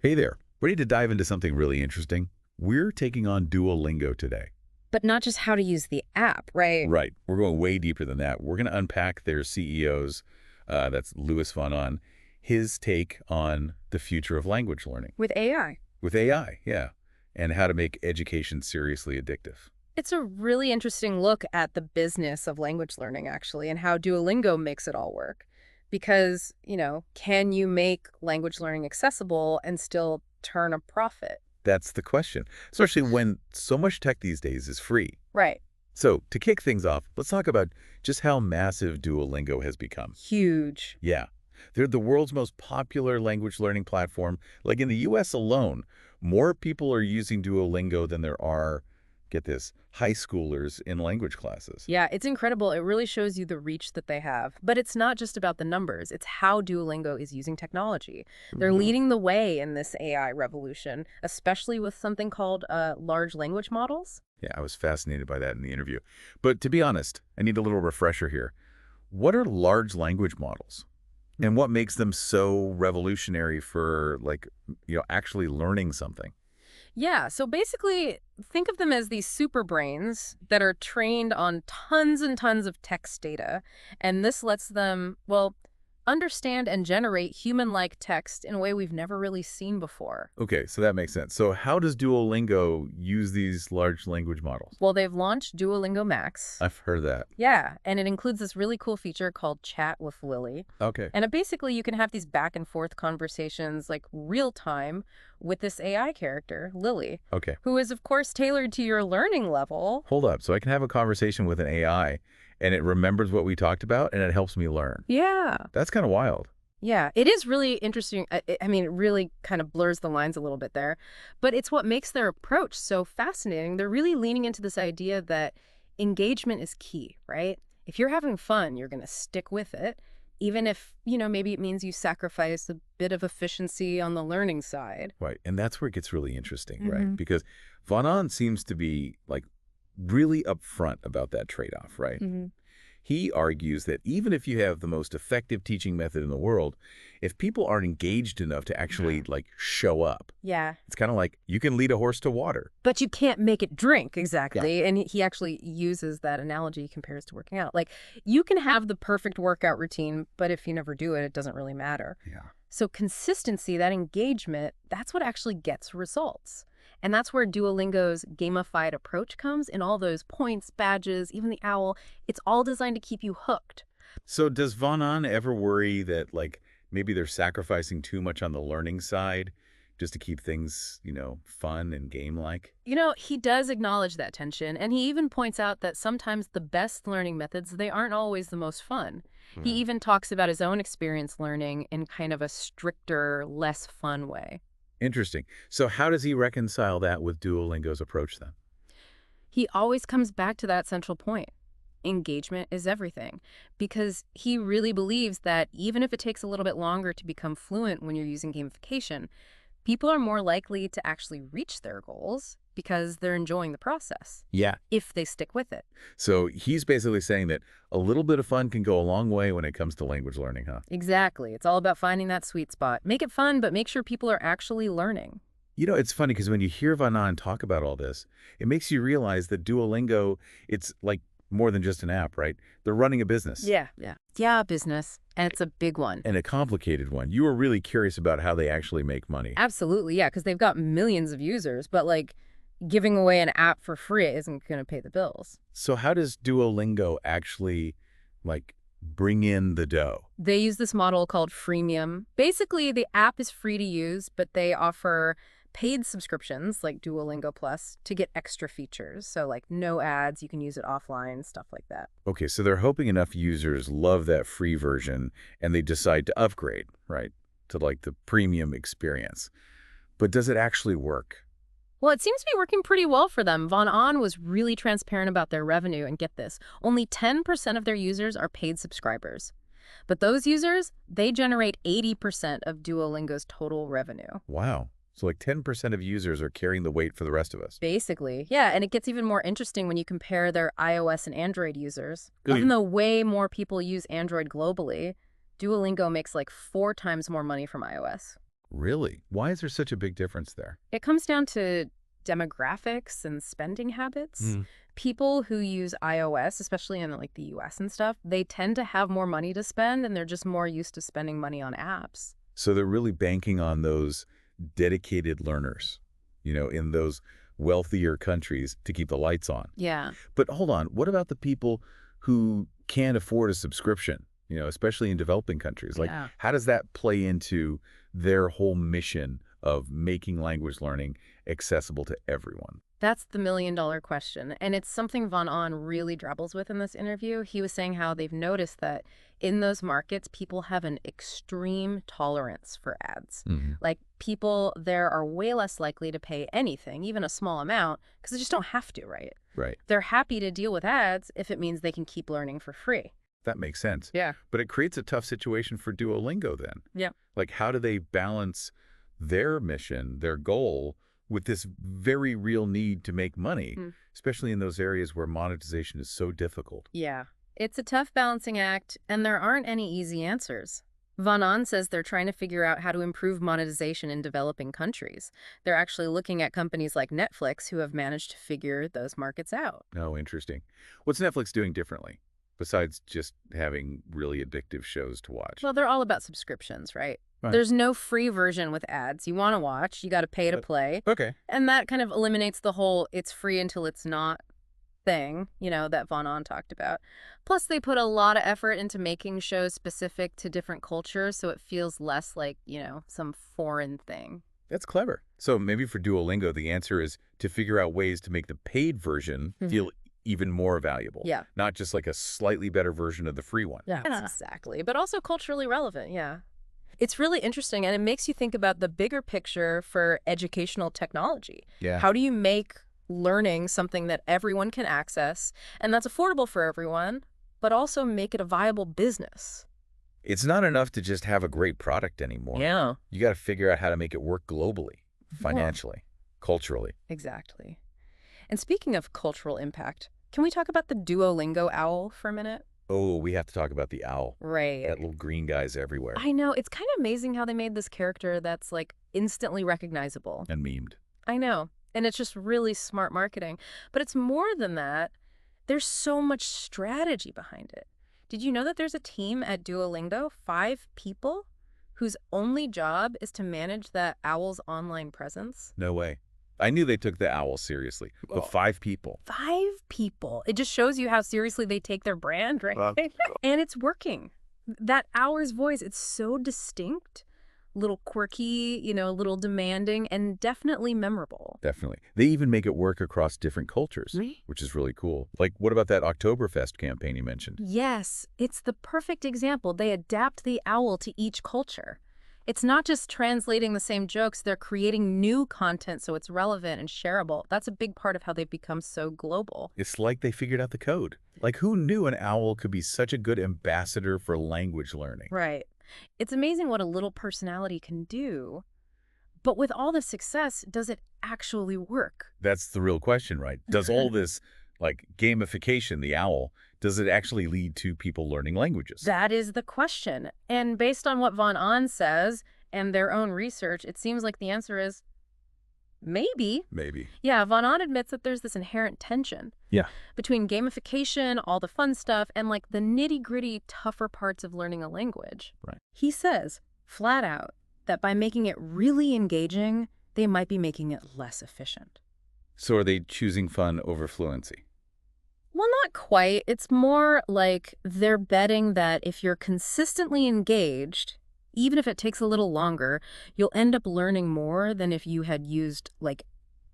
Hey there. Ready to dive into something really interesting? We're taking on Duolingo today. But not just how to use the app, right? Right. We're going way deeper than that. We're going to unpack their CEO's, that's Louis von Ahn, his take on the future of language learning With AI. with AI, yeah, and how to make education seriously addictive. It's a really interesting look at the business of language learning, actually, and how Duolingo makes it all work. Because, can you make language learning accessible and still turn a profit? That's the question, especially when so much tech these days is free. Right. So to kick things off, let's talk about just how massive Duolingo has become. Huge. Yeah. They're the world's most popular language learning platform. Like in the US alone, more people are using Duolingo than there are, get this, high schoolers in language classes. Yeah, it's incredible. It really shows you the reach that they have. But it's not just about the numbers. It's how Duolingo is using technology. They're leading the way in this AI revolution, especially with something called large language models. Yeah, I was fascinated by that in the interview. But to be honest, I need a little refresher here. What are large language models? And what makes them so revolutionary for, like, actually learning something? Yeah, so basically, think of them as these super brains that are trained on tons and tons of text data. And this lets them, well, understand and generate human-like text in a way we've never really seen before. Okay, so that makes sense. So how does Duolingo use these large language models? Well, they've launched Duolingo Max. I've heard that. Yeah, and it includes this really cool feature called Chat with Lily. Okay. And basically, you can have these back and forth conversations like real time with this AI character, Lily, Okay. who is, of course, tailored to your learning level. Hold up. So I can have a conversation with an AI and it remembers what we talked about and it helps me learn. Yeah. That's kind of wild. Yeah, it is really interesting. I mean, it really kind of blurs the lines a little bit there, but it's what makes their approach so fascinating. They're really leaning into this idea that engagement is key, right? If you're having fun, you're going to stick with it, even if, maybe it means you sacrifice a bit of efficiency on the learning side. Right. And that's where it gets really interesting, right? Hmm. Because Von Ahn seems to be like really upfront about that trade-off, right? Hmm. He argues that even if you have the most effective teaching method in the world, if people aren't engaged enough to actually like show up, Yeah. it's kind of like you can lead a horse to water. But you can't make it drink, Yeah. exactly. And he actually uses that analogy, he compares to working out. Like, you can have the perfect workout routine, but if you never do it, it doesn't really matter. Yeah. So consistency, that engagement, that's what actually gets results. And that's where Duolingo's gamified approach comes in all those points, badges, even the owl. It's all designed to keep you hooked. So does Von Ahn ever worry that like maybe they're sacrificing too much on the learning side just to keep things, fun and game-like? He does acknowledge that tension, and he even points out that sometimes the best learning methods, they aren't always the most fun. He Hmm. even talks about his own experience learning in kind of a stricter, less fun way. Interesting. So how does he reconcile that with Duolingo's approach then? He always comes back to that central point. Engagement is everything, because he really believes that even if it takes a little bit longer to become fluent when you're using gamification, people are more likely to actually reach their goals because they're enjoying the process Yeah. if they stick with it. So he's basically saying that a little bit of fun can go a long way when it comes to language learning, huh? Exactly. It's all about finding that sweet spot. Make it fun, but make sure people are actually learning. It's funny because when you hear Van Ahn talk about all this, it makes you realize that Duolingo, it's like more than just an app, right? They're running a business. Yeah. Yeah, business. And it's a big one. And a complicated one. You were really curious about how they actually make money. Absolutely, yeah, because they've got millions of users, but like giving away an app for free isn't going to pay the bills. So how does Duolingo actually like bring in the dough? They use this model called freemium. Basically, the app is free to use, but they offer paid subscriptions like Duolingo Plus to get extra features. So like no ads, you can use it offline, stuff like that. Okay, so they're hoping enough users love that free version and they decide to upgrade, right? To like the premium experience. But does it actually work? Well, it seems to be working pretty well for them. Von Ahn was really transparent about their revenue, and get this, only 10% of their users are paid subscribers. But those users, they generate 80% of Duolingo's total revenue. Wow. So like 10% of users are carrying the weight for the rest of us. Basically, yeah, and it gets even more interesting when you compare their iOS and Android users. Good. Even though way more people use Android globally, Duolingo makes like 4 times more money from iOS. Really? Why is there such a big difference there? It comes down to demographics and spending habits. Hmm. People who use iOS, especially in like the US and stuff, they tend to have more money to spend and they're just more used to spending money on apps. So they're really banking on those dedicated learners, in those wealthier countries to keep the lights on. Yeah. But hold on, what about the people who can't afford a subscription, especially in developing countries? Like, Yeah. how does that play into their whole mission of making language learning accessible to everyone? That's the million-dollar question. And it's something Von On really troubles with in this interview. He was saying how they've noticed that in those markets, people have an extreme tolerance for ads. Hmm. Like, people there are way less likely to pay anything, even a small amount, because they just don't have to, right? Right. They're happy to deal with ads if it means they can keep learning for free. That makes sense. Yeah. But it creates a tough situation for Duolingo then. Yeah. Like, how do they balance their mission, their goal, with this very real need to make money, especially in those areas where monetization is so difficult? Yeah. It's a tough balancing act, and there aren't any easy answers. Von On says they're trying to figure out how to improve monetization in developing countries. They're actually looking at companies like Netflix who have managed to figure those markets out. Oh, interesting. What's Netflix doing differently, besides just having really addictive shows to watch? Well, they're all about subscriptions, right? Right. There's no free version with ads. You want to watch, you got to pay to play. Okay. And that kind of eliminates the whole it's free until it's not thing, that Von On talked about. Plus, they put a lot of effort into making shows specific to different cultures, so it feels less like, some foreign thing. That's clever. So maybe for Duolingo, the answer is to figure out ways to make the paid version feel even more valuable. Yeah. Not just like a slightly better version of the free one. Yeah, exactly. But also culturally relevant, yeah. It's really interesting, and it makes you think about the bigger picture for educational technology. Yeah. How do you make learning something that everyone can access and that's affordable for everyone, but also make it a viable business? It's not enough to just have a great product anymore. Yeah. You got to figure out how to make it work globally, financially, culturally. Exactly. And speaking of cultural impact, can we talk about the Duolingo owl for a minute? Oh, we have to talk about the owl. Right. That little green guy's everywhere. I know. It's kind of amazing how they made this character that's like instantly recognizable. And memed. I know. And it's just really smart marketing. But it's more than that. There's so much strategy behind it. Did you know that there's a team at Duolingo, 5 people, whose only job is to manage that owl's online presence? No way. I knew they took the owl seriously, but 5 people. 5 people. It just shows you how seriously they take their brand, right? And it's working. That owl's voice, it's so distinct, little quirky, a little demanding, and definitely memorable. Definitely. They even make it work across different cultures, which is really cool. Like, what about that Oktoberfest campaign you mentioned? Yes, it's the perfect example. They adapt the owl to each culture. It's not just translating the same jokes, they're creating new content so it's relevant and shareable. That's a big part of how they've become so global. It's like they figured out the code. Like, who knew an owl could be such a good ambassador for language learning? Right. It's amazing what a little personality can do. But with all the success, does it actually work? That's the real question, right? Does all this, like, gamification, the owl, does it actually lead to people learning languages? That is the question. And based on what Von On says and their own research, it seems like the answer is maybe. Maybe. Yeah, Von On admits that there's this inherent tension between gamification, all the fun stuff, and like the nitty-gritty, tougher parts of learning a language. Right. He says, flat out, that by making it really engaging, they might be making it less efficient. So are they choosing fun over fluency? Well, not quite. It's more like they're betting that if you're consistently engaged, even if it takes a little longer, you'll end up learning more than if you had used like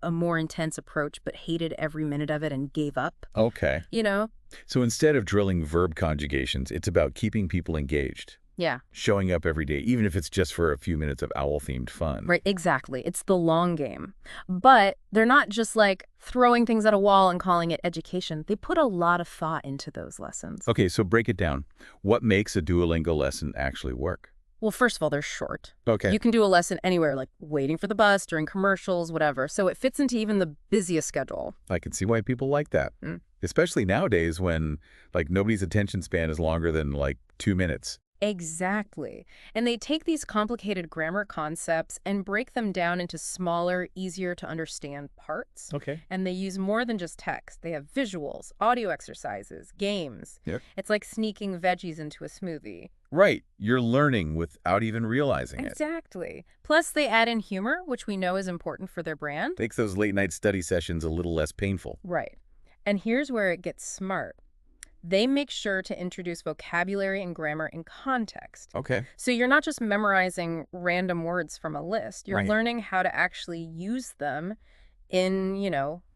a more intense approach but hated every minute of it and gave up. Okay. You So instead of drilling verb conjugations, it's about keeping people engaged. Yeah. Showing up every day, even if it's just for a few minutes of owl-themed fun. Right, exactly. It's the long game. But they're not just like throwing things at a wall and calling it education. They put a lot of thought into those lessons. Okay, so break it down. What makes a Duolingo lesson actually work? Well, first of all, they're short. Okay. You can do a lesson anywhere, like waiting for the bus, during commercials, whatever. So it fits into even the busiest schedule. I can see why people like that. Especially nowadays when, like, nobody's attention span is longer than, like, 2 minutes. Exactly. And they take these complicated grammar concepts and break them down into smaller, easier to understand parts. Okay. And they use more than just text. They have visuals, audio exercises, games. Yep. It's like sneaking veggies into a smoothie. Right. You're learning without even realizing it. Exactly. Plus, they add in humor, which we know is important for their brand. Makes those late night study sessions a little less painful. Right. And here's where it gets smart. They make sure to introduce vocabulary and grammar in context. Okay. So you're not just memorizing random words from a list. You're Right. learning how to actually use them in,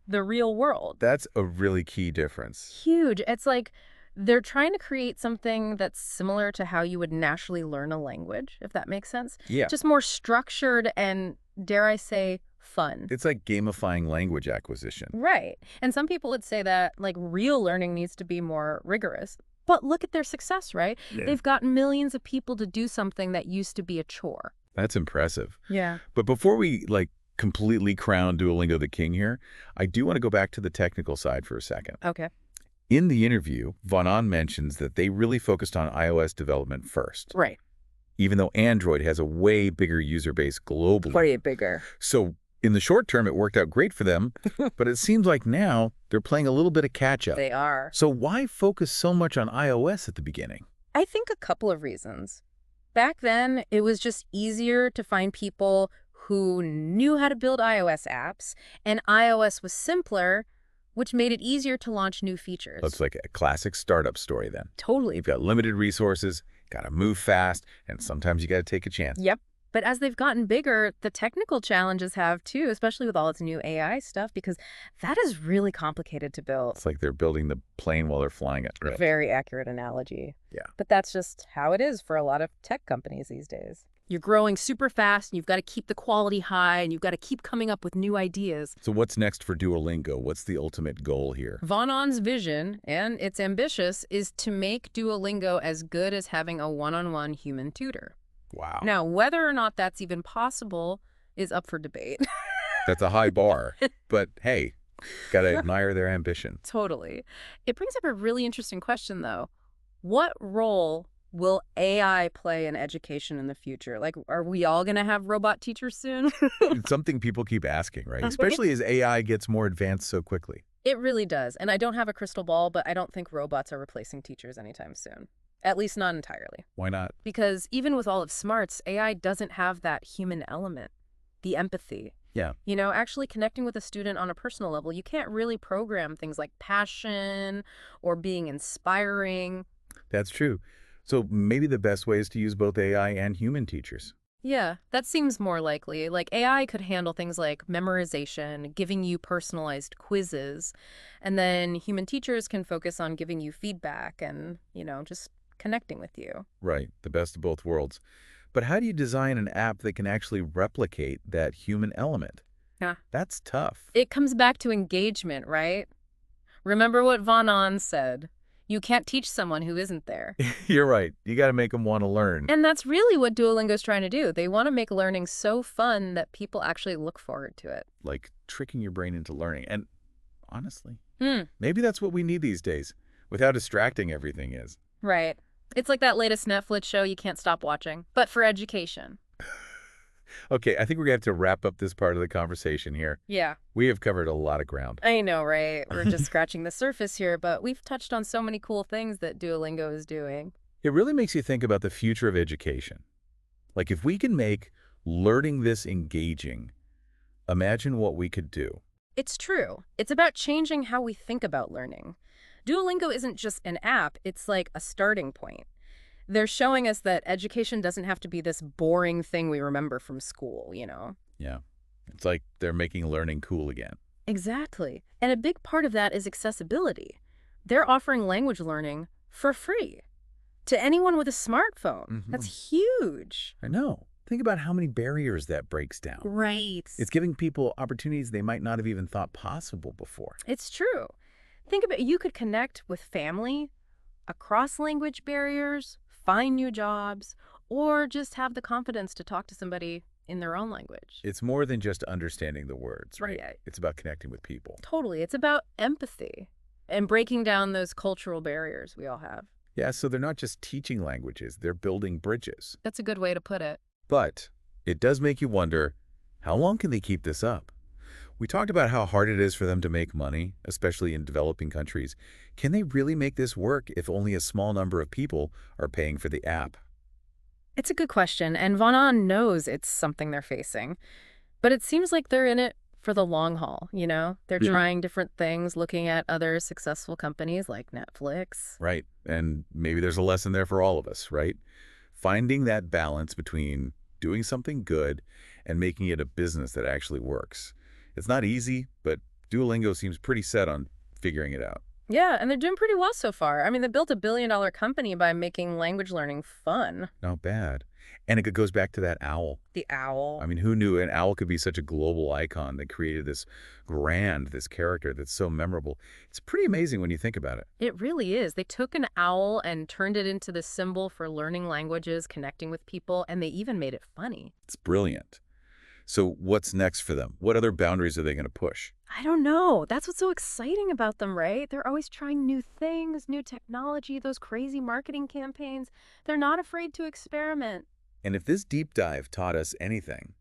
the real world. That's a really key difference. Huge. It's like they're trying to create something that's similar to how you would naturally learn a language, if that makes sense. Yeah. Just more structured and, dare I say, fun. It's like gamifying language acquisition. Right. And some people would say that, like, real learning needs to be more rigorous. But look at their success, right? Yeah. They've gotten millions of people to do something that used to be a chore. That's impressive. Yeah. But before we, completely crown Duolingo the king here, I do want to go back to the technical side for a second. Okay. In the interview, Von Ahn mentions that they really focused on iOS development first, Right. even though Android has a way bigger user base globally. Way bigger. So in the short term, it worked out great for them, but it seems like now they're playing a little bit of catch-up. They are. So why focus so much on iOS at the beginning? I think a couple of reasons. Back then, it was just easier to find people who knew how to build iOS apps, and iOS was simpler, which made it easier to launch new features. That's like a classic startup story then. Totally. You've got limited resources, got to move fast, and sometimes you got to take a chance. Yep. But as they've gotten bigger, the technical challenges have too, especially with all its new AI stuff, because that is really complicated to build. It's like they're building the plane while they're flying it. Right? Very accurate analogy. Yeah. But that's just how it is for a lot of tech companies these days. You're growing super fast, and you've got to keep the quality high, and you've got to keep coming up with new ideas. So what's next for Duolingo? What's the ultimate goal here? Von Ahn's vision, and it's ambitious, is to make Duolingo as good as having a one-on-one human tutor. Wow. Now, whether or not that's even possible is up for debate. That's a high bar. But hey, got to admire their ambition. Totally. It brings up a really interesting question, though. What role will AI play in education in the future? Like, are we all going to have robot teachers soon? It's something people keep asking, right? Especially as AI gets more advanced so quickly. It really does. And I don't have a crystal ball, but I don't think robots are replacing teachers anytime soon. At least not entirely. Why not? Because even with all its smarts, AI doesn't have that human element, the empathy. Yeah. Actually connecting with a student on a personal level, you can't really program things like passion or being inspiring. That's true. So maybe the best way is to use both AI and human teachers. Yeah, that seems more likely. Like AI could handle things like memorization, giving you personalized quizzes, and then human teachers can focus on giving you feedback and, just connecting with you. Right. The best of both worlds. But how do you design an app that can actually replicate that human element? Yeah. That's tough. It comes back to engagement, right? Remember what Von Ahn said. You can't teach someone who isn't there. You're right. You got to make them want to learn. And that's really what Duolingo's trying to do. They want to make learning so fun that people actually look forward to it. Like tricking your brain into learning. And honestly, Hmm. maybe that's what we need these days, with how distracting everything is. Right. It's like that latest Netflix show you can't stop watching, but for education. Okay, I think we're going to have to wrap up this part of the conversation here. Yeah. We have covered a lot of ground. I know, right? We're just scratching the surface here, but we've touched on so many cool things that Duolingo is doing. It really makes you think about the future of education. Like if we can make learning this engaging, imagine what we could do. It's true. It's about changing how we think about learning. Duolingo isn't just an app, it's like a starting point. They're showing us that education doesn't have to be this boring thing we remember from school, Yeah. It's like they're making learning cool again. Exactly. And a big part of that is accessibility. They're offering language learning for free to anyone with a smartphone. Mhm. That's huge. I know. Think about how many barriers that breaks down. Right. It's giving people opportunities they might not have even thought possible before. It's true. Think about you could connect with family across language barriers, find new jobs, or just have the confidence to talk to somebody in their own language. It's more than just understanding the words, right? Yeah. It's about connecting with people. Totally. It's about empathy and breaking down those cultural barriers we all have. Yeah, so they're not just teaching languages, they're building bridges. That's a good way to put it. But it does make you wonder, how long can they keep this up? We talked about how hard it is for them to make money, especially in developing countries. Can they really make this work if only a small number of people are paying for the app? It's a good question, and Vonan knows it's something they're facing. But it seems like they're in it for the long haul, you know? They're Yeah. trying different things, looking at other successful companies like Netflix. Right. And maybe there's a lesson there for all of us, right? Finding that balance between doing something good and making it a business that actually works. It's not easy, but Duolingo seems pretty set on figuring it out. Yeah, and they're doing pretty well so far. I mean, they built a billion-dollar company by making language learning fun. Not bad. And it goes back to that owl. The owl. I mean, who knew an owl could be such a global icon that created this character that's so memorable? It's pretty amazing when you think about it. It really is. They took an owl and turned it into the symbol for learning languages, connecting with people, and they even made it funny. It's brilliant. So what's next for them? What other boundaries are they going to push? I don't know. That's what's so exciting about them, right? They're always trying new things, new technology, those crazy marketing campaigns. They're not afraid to experiment. And if this deep dive taught us anything,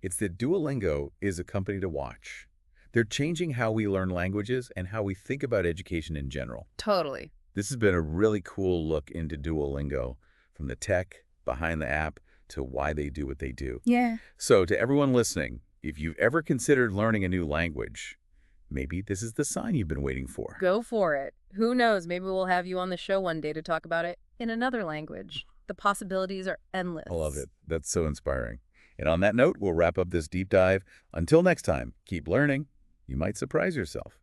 it's that Duolingo is a company to watch. They're changing how we learn languages and how we think about education in general. Totally. This has been a really cool look into Duolingo, from the tech behind the app to why they do what they do. Yeah. So to everyone listening, if you've ever considered learning a new language, maybe this is the sign you've been waiting for. Go for it. Who knows? Maybe we'll have you on the show one day to talk about it in another language. The possibilities are endless. I love it. That's so inspiring. And on that note, we'll wrap up this deep dive. Until next time, keep learning. You might surprise yourself.